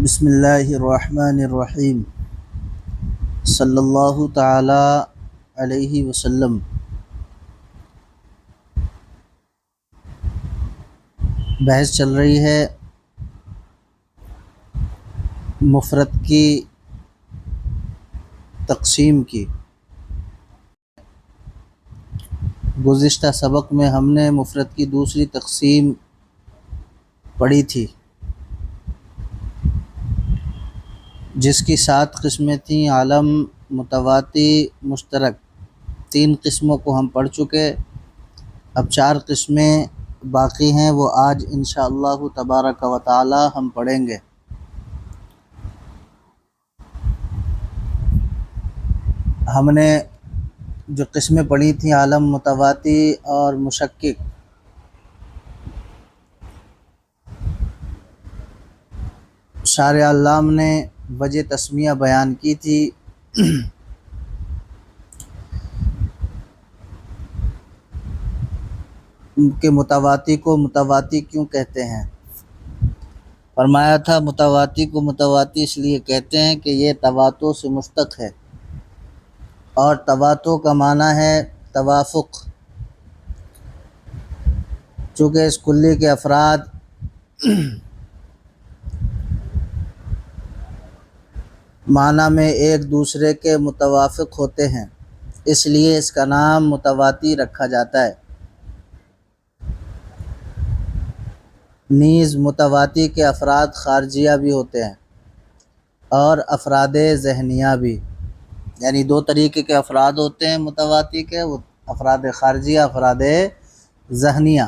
بسم اللہ الرحمن الرحیم صلی اللہ تعالی علیہ وسلم۔ بحث چل رہی ہے مفرد کی تقسیم کی۔ گزشتہ سبق میں ہم نے مفرد کی دوسری تقسیم پڑھی تھی، جس کی 7 قسمیں تھیں: عالم، متواتی، مشترک۔ 3 قسموں کو ہم پڑھ چکے، اب 4 قسمیں باقی ہیں، وہ آج انشاءاللہ تبارک و تعالی ہم پڑھیں گے۔ ہم نے جو قسمیں پڑھی تھیں عالم، متواتی اور مشکک، شارح علام نے وجہ تسمیہ بیان کی تھی کہ متواتی کو متواتی کیوں کہتے ہیں۔ فرمایا تھا متواتی کو متواتی اس لیے کہتے ہیں کہ یہ تواتو سے مشتق ہے، اور تواتو کا معنی ہے توافق۔ چونکہ اس کلی کے افراد معنی میں ایک دوسرے کے متوافق ہوتے ہیں، اس لیے اس کا نام متواتی رکھا جاتا ہے۔ نیز متواتی کے افراد خارجیہ بھی ہوتے ہیں اور افراد ذہنیہ بھی، یعنی 2 طریقے کے افراد ہوتے ہیں متواتی کے، وہ افراد خارجیہ، افراد ذہنیہ۔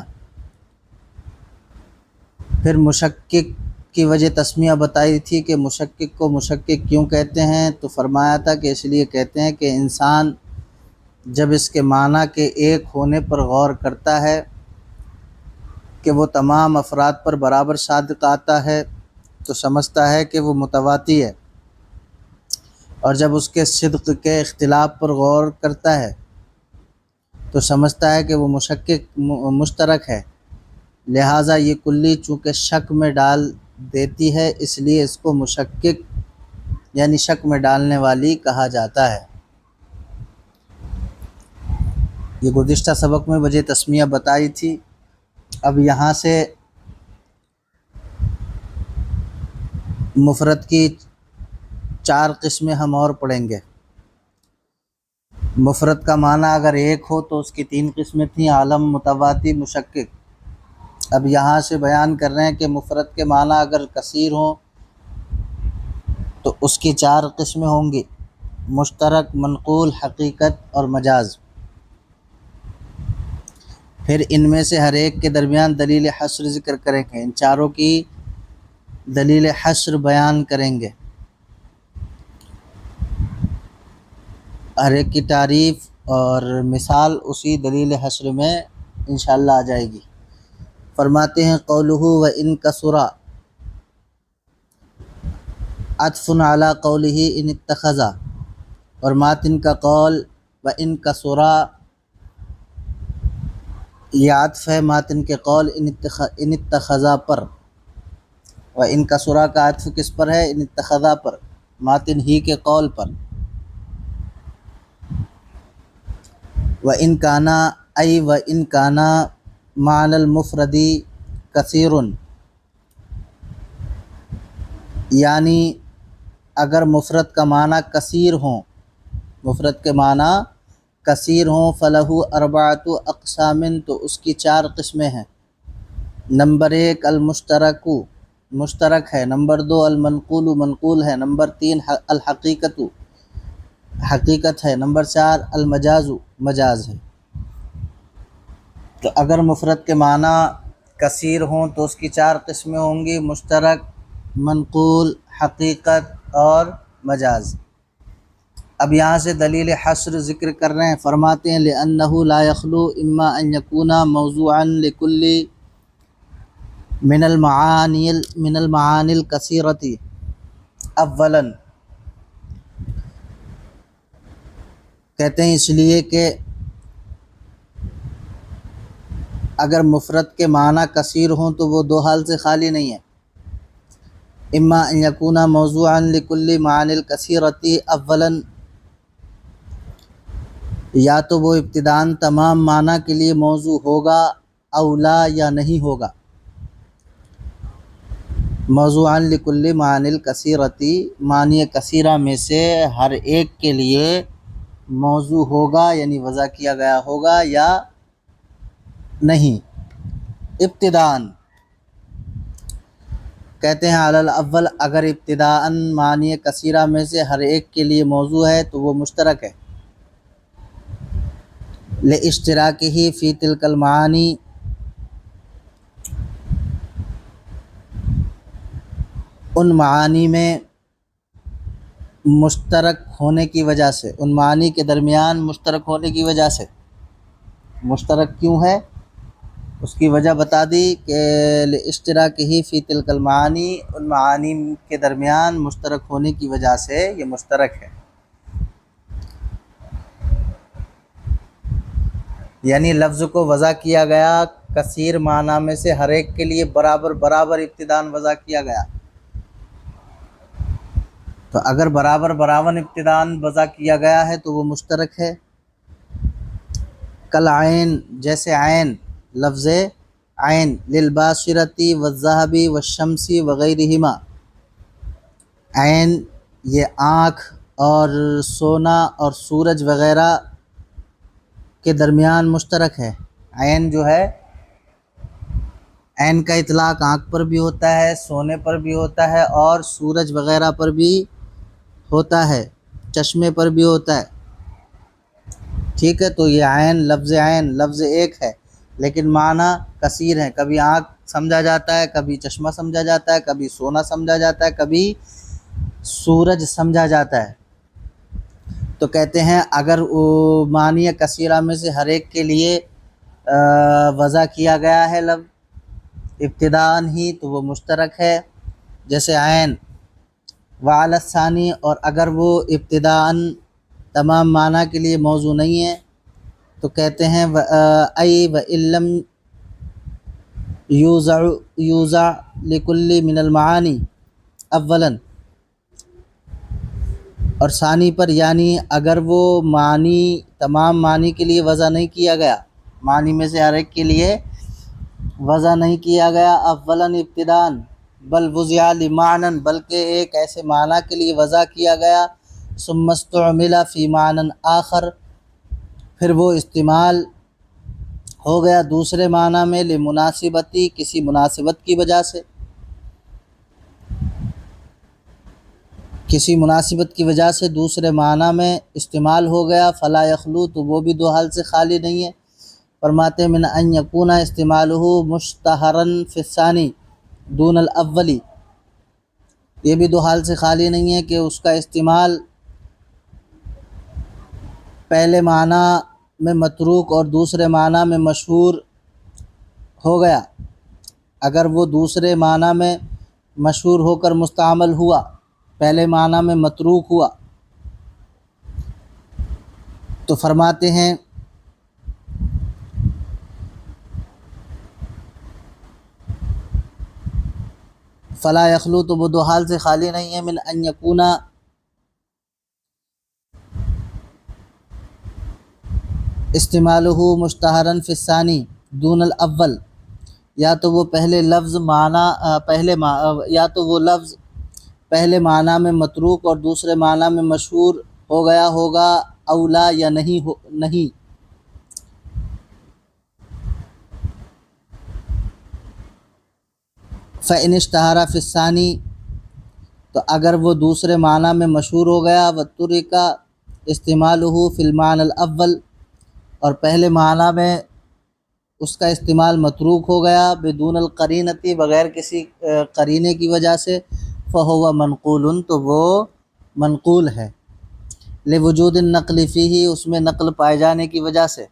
پھر مشکک کی وجہ تسمیہ بتائی تھی کہ مشکک کو مشکک کیوں کہتے ہیں، تو فرمایا تھا کہ اس لیے کہتے ہیں کہ انسان جب اس کے معنی کے ایک ہونے پر غور کرتا ہے کہ وہ تمام افراد پر برابر صادق آتا ہے تو سمجھتا ہے کہ وہ متواتی ہے، اور جب اس کے صدق کے اختلاف پر غور کرتا ہے تو سمجھتا ہے کہ وہ مشترک ہے۔ لہٰذا یہ کلی چونکہ شک میں ڈال دیتی ہے، اس لیے اس کو مشکک یعنی شک میں ڈالنے والی کہا جاتا ہے۔ یہ گزشتہ سبق میں وجہ تسمیہ بتائی تھی۔ اب یہاں سے مفرد کی 4 قسمیں ہم اور پڑھیں گے۔ مفرد کا معنی اگر ایک ہو تو اس کی 3 قسمیں تھیں: عالم، متواتی، مشکک۔ اب یہاں سے بیان کر رہے ہیں کہ مفرد کے معنی اگر کثیر ہوں تو اس کی 4 قسمیں ہوں گی: مشترک، منقول، حقیقت اور مجاز۔ پھر ان میں سے ہر ایک کے درمیان دلیل حصر ذکر کریں گے، ان چاروں کی دلیل حصر بیان کریں گے، ہر ایک کی تعریف اور مثال اسی دلیل حصر میں انشاءاللہ آ جائے گی۔ فرماتے ہیں قولہ وَإِن كَثُرَ عطف علی قولہ ان اتخذ، اور ماتن کا قول وَإِن كَثُرَ یہ عطف ہے ماتن کے قول ان اتخذ پر، وَإِن كَثُرَ کا عطف کس پر ہے؟ ان اتخذ پر، ماتن ہی کے قول پر۔ وَإِن كَانَ أي وَإِن كَانَ معنى المفرد کثیر، یعنی اگر مفرد کا معنی کثیر ہوں، مفرد کے معنی کثیر ہوں، فَلَهُ 4 اقسام، تو اس کی 4 قسمیں ہیں۔ نمبر 1 المشترک، مشترک ہے۔ نمبر 2 المنقول، منقول ہے۔ نمبر 3 الحقیقت، حقیقت ہے۔ نمبر 4 المجاز، مجاز ہے۔ تو اگر مفرد کے معنی کثیر ہوں تو اس کی 4 قسمیں ہوں گی: مشترک، منقول، حقیقت اور مجاز۔ اب یہاں سے دلیل حصر ذکر کر رہے ہیں۔ فرماتے ہیں لِأَنَّهُ لَا يَخْلُو إِمَّا أَن يَكُونَ مَوْضُوعًا لِكُلِّ من المعانی الکثیرۃ۔ اولاً کہتے ہیں اس لیے کہ اگر مفرد کے معنی کثیر ہوں تو وہ 2 حال سے خالی نہیں ہے۔ اما ان یکونا موضوعا لکل معانی الکثیرتی اولا، یا تو وہ ابتداءً تمام معنی کے لیے موضوع ہوگا، اولا یا نہیں ہوگا۔ موضوعا لکل معانی الکثیرتی، معنی کثیرہ میں سے ہر ایک کے لیے موضوع ہوگا، یعنی وضع کیا گیا ہوگا یا نہیں۔ ابتداءً کہتے ہیں علی الاول، اگر ابتداءً معنی کثیرہ میں سے ہر ایک کے لیے موضوع ہے تو وہ مشترک ہے، لاشتراکہ فی تلک المعانی، ان معانی میں مشترک ہونے کی وجہ سے، ان معانی کے درمیان مشترک ہونے کی وجہ سے۔ مشترک کیوں ہے اس کی وجہ بتا دی کہ لاشتراکہ فی تلک المعانی، ان معانی کے درمیان مشترک ہونے کی وجہ سے یہ مشترک ہے، یعنی لفظ کو وضع کیا گیا کثیر معنی میں سے ہر ایک کے لیے برابر برابر ابتداءً وضع کیا گیا، تو اگر برابر برابر ابتداءً وضع کیا گیا ہے تو وہ مشترک ہے۔ کل عین، جیسے عین، لفظ عین، للباشرتی والذہبی والشمسی وغیرہما، عین یہ آنکھ اور سونا اور سورج وغیرہ کے درمیان مشترک ہے۔ عین جو ہے، عین کا اطلاق آنکھ پر بھی ہوتا ہے، سونے پر بھی ہوتا ہے اور سورج وغیرہ پر بھی ہوتا ہے، چشمے پر بھی ہوتا ہے، ٹھیک ہے۔ تو یہ عین لفظ ایک ہے لیکن معنی کثیر ہیں، کبھی آنکھ سمجھا جاتا ہے، کبھی چشمہ سمجھا جاتا ہے، کبھی سونا سمجھا جاتا ہے، کبھی سورج سمجھا جاتا ہے۔ تو کہتے ہیں اگر معنی کثیرہ میں سے ہر ایک کے لیے وضع کیا گیا ہے لفظ ابتداءً ہی تو وہ مشترک ہے، جیسے عین۔ وعلی الثانی، اور اگر وہ ابتداءً تمام معنی کے لیے موضوع نہیں ہے تو کہتے ہیں ای وَإِن لَّمْ یوضع لکل من المعانی اولا، اور ثانی پر، یعنی اگر وہ معنی تمام معنی کے لیے وضع نہیں کیا گیا، معنی میں سے ہر ایک کے لیے وضع نہیں کیا گیا اولا ابتداءً، بل وضع لمعنی، بلکہ ایک ایسے معنی کے لیے وضع کیا گیا، ثم استعمل فی معنی آخر، پھر وہ استعمال ہو گیا دوسرے معنی میں، لمناسبتی، کسی مناسبت کی وجہ سے، کسی مناسبت کی وجہ سے دوسرے معنی میں استعمال ہو گیا، فلا یخلو، تو وہ بھی دو حال سے خالی نہیں ہے۔ فرماتے من ان یکون استعمالہ مشتہرا فی الثانی دون الاولی، یہ بھی دو حال سے خالی نہیں ہے کہ اس کا استعمال پہلے معنی میں متروک اور دوسرے معنی میں مشہور ہو گیا، اگر وہ دوسرے معنی میں مشہور ہو کر مستعمل ہوا، پہلے معنی میں متروک ہوا، تو فرماتے ہیں فلا یخلو، تو وہ دو حال سے خالی نہیں ہے، من ان یکون استعمالہ مشتہرا فی الثانی دون الاول، یا تو وہ پہلے لفظ یا تو وہ لفظ پہلے معنی میں متروک اور دوسرے معنی میں مشہور ہو گیا ہوگا، اولا یا نہیں۔ فإن اشتہر فی الثانی، تو اگر وہ دوسرے معنی میں مشہور ہو گیا، وترک استعمالہ فی المعنی الاول، اور پہلے معنی میں اس کا استعمال متروک ہو گیا، بدون القرینتی، بغیر کسی قرینے کی وجہ سے، فہو منقول، تو وہ منقول ہے، لوجود النقل فیہ، اس میں نقل پائے جانے کی وجہ سے،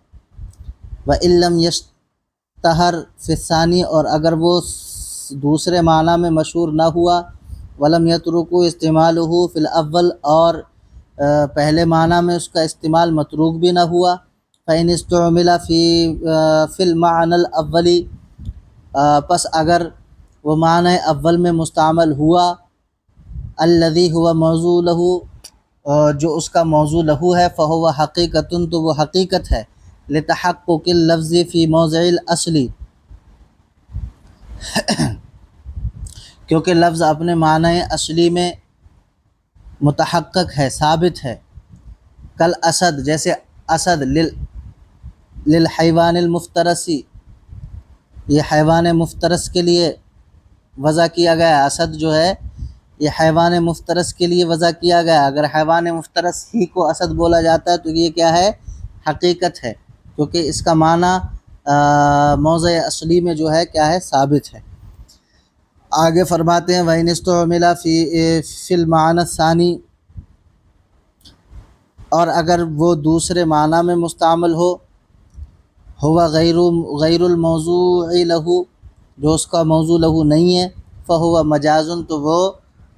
وإن لم یشتہر فی الثانی، اور اگر وہ دوسرے معنی میں مشہور نہ ہوا، ولم یترکوا استعمالہ فی الاول، اور پہلے معنی میں اس کا استعمال متروک بھی نہ ہوا، فإن استعمل فی المعنی الاولی، پس اگر وہ معنی اول میں مستعمل ہوا، الذی ہوا موضوع لہو، جو اس کا موضوع لہو ہے، فہو حقیقت، تو وہ حقیقت ہے، لتحقق اللفظ فی موضع الاصلی، کیونکہ لفظ اپنے معنی اصلی میں متحقق ہے، ثابت ہے۔ کل اسد، جیسے اسد، للحیوان المفترسی، یہ حیوان مفترس کے لیے وضع کیا گیا، اسد جو ہے یہ حیوان مفترس کے لیے وضع کیا گیا۔ اگر حیوان مفترس ہی کو اسد بولا جاتا ہے تو یہ کیا ہے؟ حقیقت ہے، کیونکہ اس کا معنی موضع اصلی میں جو ہے کیا ہے؟ ثابت ہے۔ آگے فرماتے ہیں وَإِنِ اسْتُعْمِلَ فِي الْمَعْنَى الثَّانِي، اور اگر وہ دوسرے معنی میں مستعمل ہو، ہوا غیر الموضوع لہو، جو اس کا موضوع لہو نہیں ہے، فہو مجاز، تو وہ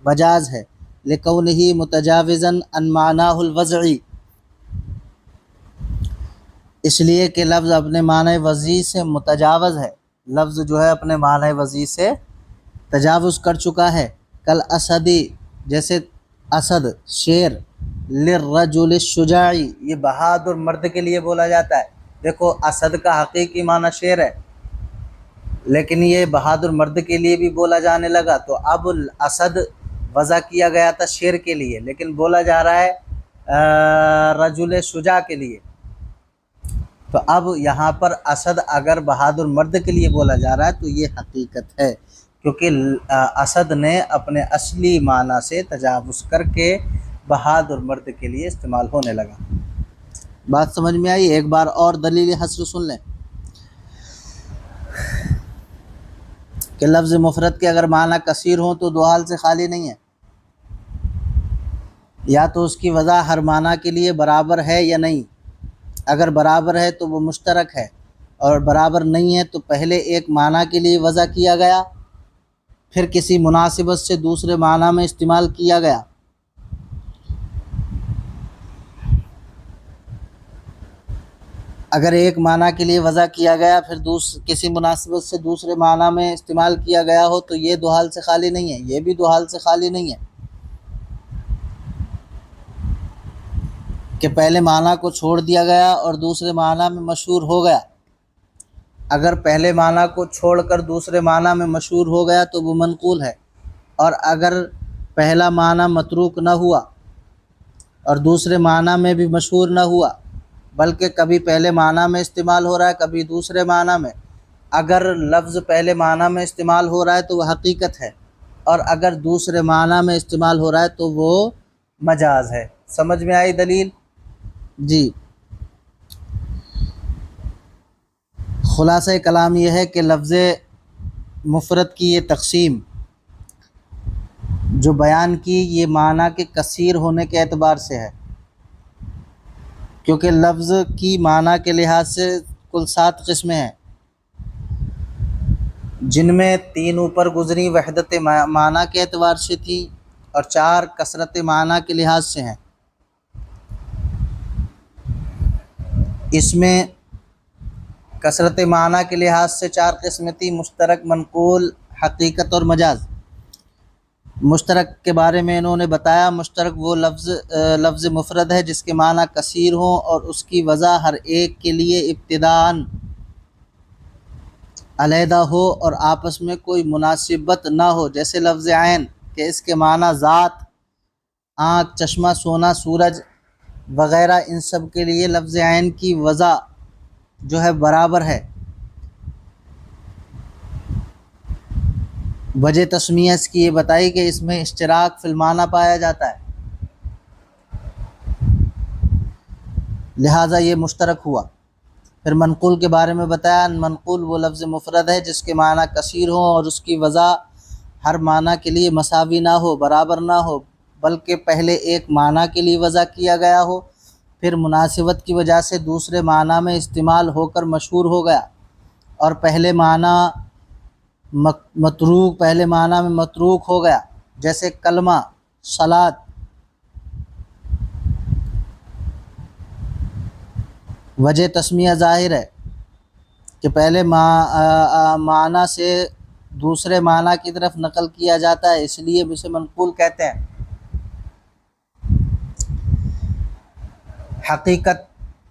مجاز ہے، لکونہ متجاوزا عن معناہ الوضعی، اس لیے کہ لفظ اپنے معنی وضعی سے متجاوز ہے، لفظ جو ہے اپنے معنی وضعی سے تجاوز کر چکا ہے۔ کل اسدی، جیسے اسد شیر، للرجل الشجاعی، یہ بہادر مرد کے لیے بولا جاتا ہے۔ دیکھو اسد کا حقیقی معنی شیر ہے، لیکن یہ بہادر مرد کے لیے بھی بولا جانے لگا، تو اب اسد وضع کیا گیا تھا شیر کے لیے، لیکن بولا جا رہا ہے رجل شجاع کے لیے، تو اب یہاں پر اسد اگر بہادر مرد کے لیے بولا جا رہا ہے تو یہ حقیقت ہے، کیونکہ اسد نے اپنے اصلی معنی سے تجاوز کر کے بہادر مرد کے لیے استعمال ہونے لگا۔ بات سمجھ میں آئی؟ ایک بار اور دلیل حصر سن لیں کہ لفظ مفرد کے اگر معنی کثیر ہوں تو دو حال سے خالی نہیں ہے، یا تو اس کی وضع ہر معنی کے لیے برابر ہے یا نہیں، اگر برابر ہے تو وہ مشترک ہے، اور برابر نہیں ہے تو پہلے ایک معنی کے لیے وضع کیا گیا، پھر کسی مناسبت سے دوسرے معنی میں استعمال کیا گیا۔ اگر ایک معنی کے لیے وضع کیا گیا پھر کسی مناسبت سے دوسرے معنی میں استعمال کیا گیا ہو تو یہ دو حال سے خالی نہیں ہے، یہ بھی دو حال سے خالی نہیں ہے کہ پہلے معنی کو چھوڑ دیا گیا اور دوسرے معنی میں مشہور ہو گیا۔ اگر پہلے معنی کو چھوڑ کر دوسرے معنی میں مشہور ہو گیا تو وہ منقول ہے، اور اگر پہلا معنی متروک نہ ہوا اور دوسرے معنی میں بھی مشہور نہ ہوا، بلکہ کبھی پہلے معنی میں استعمال ہو رہا ہے کبھی دوسرے معنی میں، اگر لفظ پہلے معنی میں استعمال ہو رہا ہے تو وہ حقیقت ہے، اور اگر دوسرے معنی میں استعمال ہو رہا ہے تو وہ مجاز ہے۔ سمجھ میں آئی دلیل؟ جی، خلاصہ کلام یہ ہے کہ لفظ مفرد کی یہ تقسیم جو بیان کی یہ معنی کے کثیر ہونے کے اعتبار سے ہے، کیونکہ لفظ کی معنی کے لحاظ سے کل 7 قسمیں ہیں، جن میں 3 اوپر گزری وحدت معنی کے اعتبار سے تھی اور 4 کثرت معنی کے لحاظ سے ہیں۔ اس میں کثرت معنی کے لحاظ سے 4 قسمیں تھی: مشترک، منقول، حقیقت اور مجاز۔ مشترک کے بارے میں انہوں نے بتایا، مشترک وہ لفظ مفرد ہے جس کے معنی کثیر ہوں اور اس کی وضع ہر ایک کے لیے ابتداءً علیحدہ ہو اور آپس میں کوئی مناسبت نہ ہو، جیسے لفظ عین کہ اس کے معنی ذات، آنکھ، چشمہ، سونا، سورج وغیرہ، ان سب کے لیے لفظ عین کی وضع جو ہے برابر ہے۔ وجہ تسمیہ اس کی یہ بتائی کہ اس میں اشتراک فی المعنی پایا جاتا ہے، لہٰذا یہ مشترک ہوا۔ پھر منقول کے بارے میں بتایا، منقول وہ لفظ مفرد ہے جس کے معنی کثیر ہوں اور اس کی وضع ہر معنی کے لیے مساوی نہ ہو، برابر نہ ہو، بلکہ پہلے ایک معنی کے لیے وضع کیا گیا ہو، پھر مناسبت کی وجہ سے دوسرے معنی میں استعمال ہو کر مشہور ہو گیا، اور پہلے معنی میں متروک ہو گیا، جیسے کلمہ، صلاۃ۔ وجہ تسمیہ ظاہر ہے کہ پہلے معنی سے دوسرے معنی کی طرف نقل کیا جاتا ہے، اس لیے اسے منقول کہتے ہیں۔ حقیقت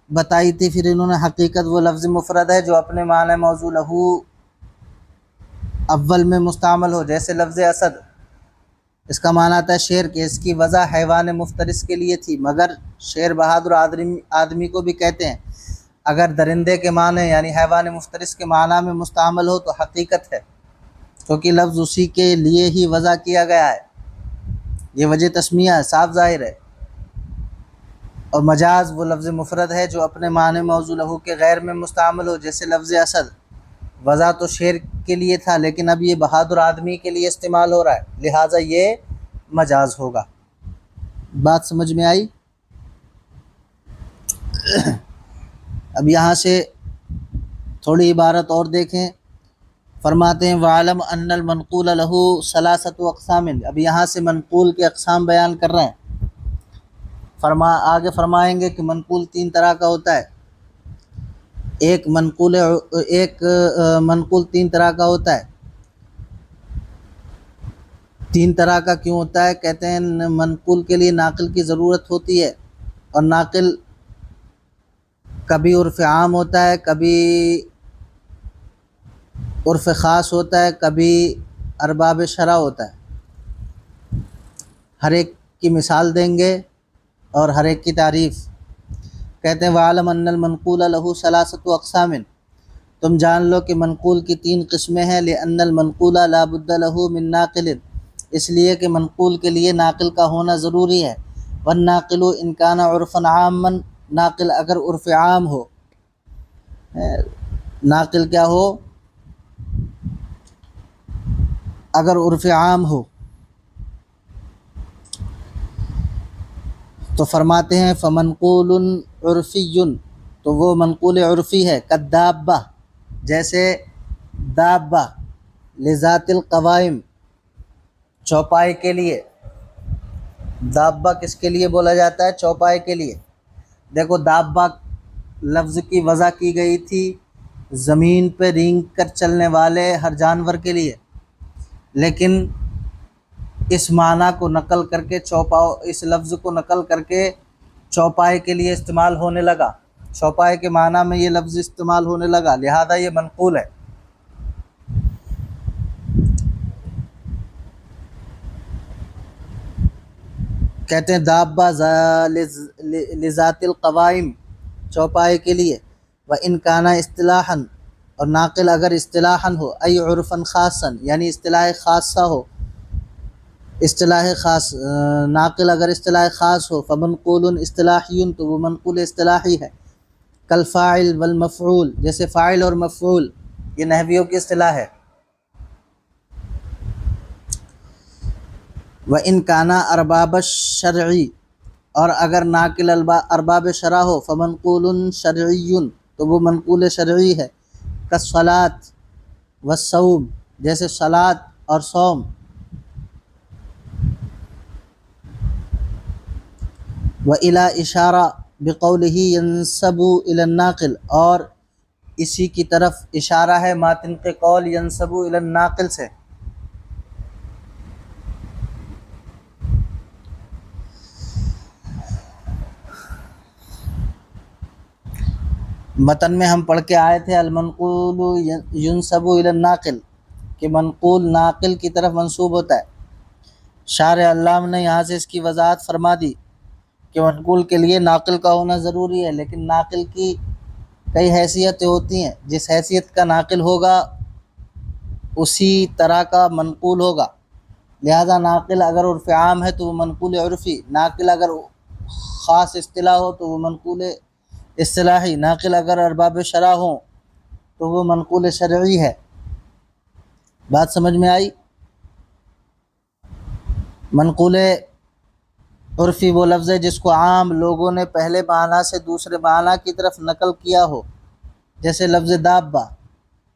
بتائی تھی پھر انہوں نے، حقیقت وہ لفظ مفرد ہے جو اپنے معنی موضوع لہو اول میں مستعمل ہو، جیسے لفظ اسد، اس کا معنی آتا ہے شیر کے، اس کی وضع حیوان مفترس کے لیے تھی، مگر شیر بہادر آدمی کو بھی کہتے ہیں۔ اگر درندے کے معنی یعنی حیوان مفترس کے معنی میں مستعمل ہو تو حقیقت ہے، کیونکہ لفظ اسی کے لیے ہی وضع کیا گیا ہے، یہ وجہ تسمیہ ہے، صاف ظاہر ہے۔ اور مجاز وہ لفظ مفرد ہے جو اپنے معنی موضوع لہو کے غیر میں مستعمل ہو، جیسے لفظ اسد، وضع تو شیر کے لیے تھا لیکن اب یہ بہادر آدمی کے لیے استعمال ہو رہا ہے، لہٰذا یہ مجاز ہوگا۔ بات سمجھ میں آئی؟ اب یہاں سے تھوڑی عبارت اور دیکھیں، فرماتے ہیں وَعَلَمْ أَنَّ الْمَنْقُولَ لَهُ ثَلَاثَةُ أَقْسَامٍ۔ اب یہاں سے منقول کے اقسام بیان کر رہے ہیں، آگے فرمائیں گے کہ منقول تین طرح کا ہوتا ہے۔ ایک منقول تین طرح کا ہوتا ہے۔ تین طرح کا کیوں ہوتا ہے؟ کہتے ہیں منقول کے لیے ناقل کی ضرورت ہوتی ہے، اور ناقل کبھی عرف عام ہوتا ہے، کبھی عرف خاص ہوتا ہے، کبھی ارباب شرع ہوتا ہے۔ ہر ایک کی مثال دیں گے اور ہر ایک کی تعریف۔ کہتے ہیں وَعَلَمْ أَنَّ الْمَنْقُولَ لَهُ ثَلَاثَةُ أَقْسَامٍ، تم جان لو کہ منقول کی تین قسمیں ہیں۔ لِأَنَّ الْمَنْقُولَ لَا بُدَّ لَهُ مِن نَاقِلٍ، اس لیے کہ منقول کے لیے ناقل کا ہونا ضروری ہے۔ وَالنَّاقِلُ إِنْ كَانَ عُرْفًا عَامًا، ناقل اگر عرف عام ہو، ناقل کیا ہو؟ اگر عرف عام ہو تو فرماتے ہیں فمنقول عرفی، تو وہ منقول عرفی ہے، کالدابہ، جیسے دابہ، لذات القوائم، چوپائے کے لیے۔ دابہ کس کے لیے بولا جاتا ہے؟ چوپائے کے لیے۔ دیکھو دابہ لفظ کی وضع کی گئی تھی زمین پہ رینگ کر چلنے والے ہر جانور کے لیے، لیکن اس معنی کو نقل کر کے اس لفظ کو نقل کر کے چوپائے کے لیے استعمال ہونے لگا، چوپائے کے معنی میں یہ لفظ استعمال ہونے لگا، لہذا یہ منقول ہے۔ کہتے ہیں دابہ لذات القوائم، چوپائے کے لیے۔ وَإِنْ كَانَ اصطلاحاً، اور ناقل اگر اصطلاحاً ہو، ای عرفاً خاصاً، یعنی اصطلاح خاصہ ہو، اصطلاح خاص، ناقل اگر اصطلاح خاص ہو، فمنقول اصطلاحی، تو وہ منقول اصطلاحی ہے۔ کالفاعل والمفعول، جیسے فاعل اور مفعول، یہ نحویوں کی اصطلاح ہے۔ وَإِنْ كَانَ أَرْبَابَ الشَّرْعِ، اور اگر ناقل ارباب شرع ہو، فمنقول شرعی، تو وہ منقول شرعی ہے۔ کالصلاۃ والصوم، جیسے صلاۃ اور صوم۔ وَإِلَى إِشَارَةٍ بِقَوْلِهِ يَنْسَبُ إِلَى النَّاقِلِ، اور اسی کی طرف اشارہ ہے ماتن کے قول ينسب إلى الناقل سے۔ متن میں ہم پڑھ کے آئے تھے المنقول ينسب إلى الناقل، کہ منقول ناقل کی طرف منسوب ہوتا ہے۔ شارح علام نے یہاں سے اس کی وضاحت فرما دی کہ منقول کے لیے ناقل کا ہونا ضروری ہے، لیکن ناقل کی کئی حیثیتیں ہوتی ہیں، جس حیثیت کا ناقل ہوگا اسی طرح کا منقول ہوگا، لہذا ناقل اگر عرف عام ہے تو وہ منقول عرفی، ناقل اگر خاص اصطلاح ہو تو وہ منقول اصطلاحی، ناقل اگر ارباب شرع ہوں تو وہ منقول شرعی ہے۔ بات سمجھ میں آئی؟ منقول عرفی وہ لفظ ہے جس کو عام لوگوں نے پہلے معنی سے دوسرے معنی کی طرف نقل کیا ہو، جیسے لفظ دابہ،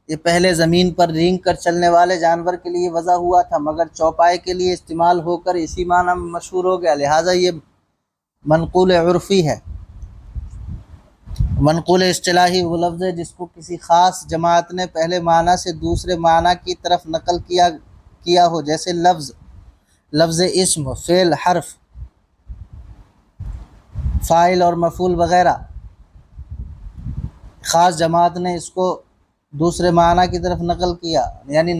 یہ پہلے زمین پر رینگ کر چلنے والے جانور کے لیے وضع ہوا تھا، مگر چوپائے کے لیے استعمال ہو کر اسی معنی میں مشہور ہو گیا، لہٰذا یہ منقول عرفی ہے۔ منقول اصطلاحی وہ لفظ ہے جس کو کسی خاص جماعت نے پہلے معنی سے دوسرے معنی کی طرف نقل کیا ہو، جیسے لفظ اسم، فعل، حرف، فاعل اور مفعول وغیرہ۔ خاص جماعت نے اس کو دوسرے معنی کی طرف نقل کیا، یعنی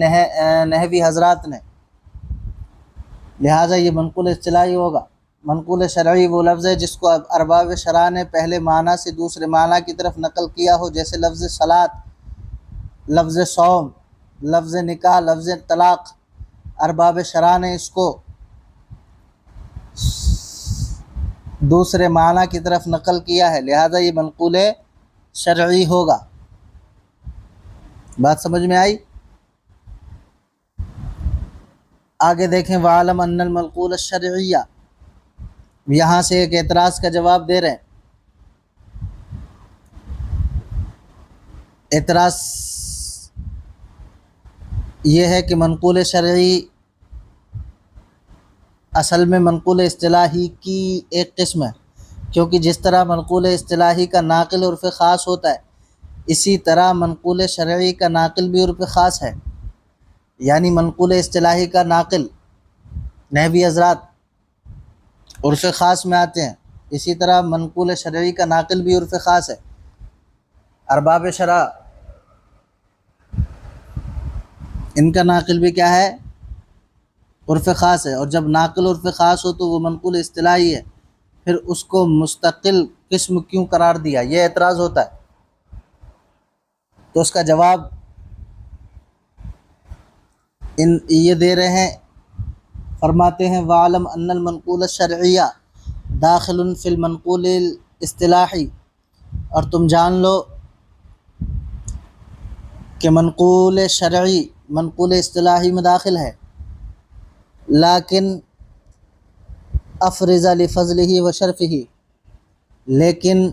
نحوی حضرات نے، لہٰذا یہ منقول اصطلاحی ہوگا۔ منقول شرعی وہ لفظ ہے جس کو ارباب شرع نے پہلے معنی سے دوسرے معنی کی طرف نقل کیا ہو، جیسے لفظ صلاۃ، لفظ صوم، لفظ نکاح، لفظ طلاق۔ ارباب شرع نے اس کو دوسرے معنی کی طرف نقل کیا ہے، لہذا یہ منقول شرعی ہوگا۔ بات سمجھ میں آئی؟ آگے دیکھیں، وَعَلَمْ أَنَّ الْمَنْقُولَ الشَّرْعِيَّ، یہاں سے ایک اعتراض کا جواب دے رہے ہیں۔ اعتراض یہ ہے کہ منقول شرعی اصل میں منقول اصطلاحی کی ایک قسم ہے، کیونکہ جس طرح منقول اصطلاحی کا ناقل عرف خاص ہوتا ہے، اسی طرح منقول شرعی کا ناقل بھی عرف خاص ہے، یعنی منقول اصطلاحی کا ناقل نحوی حضرات عرف خاص میں آتے ہیں، اسی طرح منقول شرعی کا ناقل بھی عرف خاص ہے۔ ارباب شرع ان کا ناقل بھی کیا ہے؟ عرف خاص ہے، اور جب ناقل عرف خاص ہو تو وہ منقول اصطلاحی ہے، پھر اس کو مستقل قسم کیوں قرار دیا؟ یہ اعتراض ہوتا ہے۔ تو اس کا جواب یہ دے رہے ہیں، فرماتے ہیں وَعَلَمْ أَنَّ الْمَنْقُولَ الشَّرْعِيَّ دَاخِلٌ فِي الْمَنْقُولِ الْاصْطِلَاحِ، اور تم جان لو کہ منقول شرعی منقول اصطلاحی میں داخل ہے، لیکن افرز لفضلہ و شرفہ، لیکن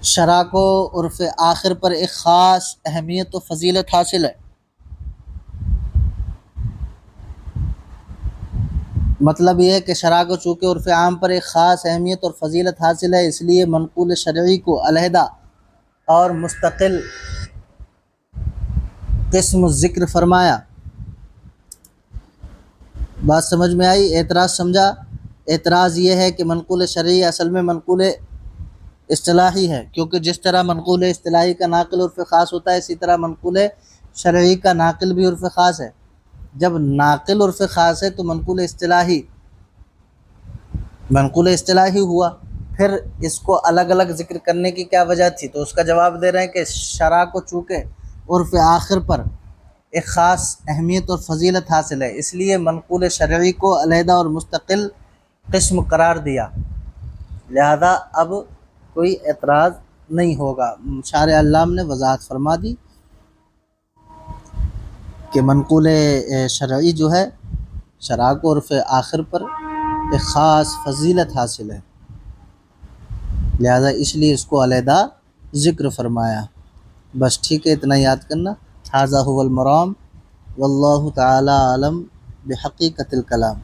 شرع کو عرف آخر پر ایک خاص اہمیت و فضیلت حاصل ہے۔ مطلب یہ ہے کہ شرع کو چونکہ عرف عام پر ایک خاص اہمیت اور فضیلت حاصل ہے، اس لیے منقول شرعی کو علیحدہ اور مستقل قسم ذکر فرمایا۔ بات سمجھ میں آئی؟ اعتراض سمجھا؟ اعتراض یہ ہے کہ منقول شرعی اصل میں منقول اصطلاحی ہے، کیونکہ جس طرح منقول اصطلاحی کا ناقل عرف خاص ہوتا ہے، اسی طرح منقول شرعی کا ناقل بھی عرف خاص ہے۔ جب ناقل عرف خاص ہے تو منقول اصطلاحی ہوا، پھر اس کو الگ الگ ذکر کرنے کی کیا وجہ تھی؟ تو اس کا جواب دے رہے ہیں کہ شرع کو چونکہ عرف آخر پر ایک خاص اہمیت اور فضیلت حاصل ہے، اس لیے منقول شرعی کو علیحدہ اور مستقل قسم قرار دیا، لہذا اب کوئی اعتراض نہیں ہوگا۔ شارح علام نے وضاحت فرما دی کہ منقول شرعی جو ہے، شرع کو عرف آخر پر ایک خاص فضیلت حاصل ہے، لہذا اس لیے اس کو علیحدہ ذکر فرمایا۔ بس ٹھیک ہے، اتنا یاد کرنا۔ ھذا ھو المرام واللہ تعالی اعلم بحقیقت الکلام۔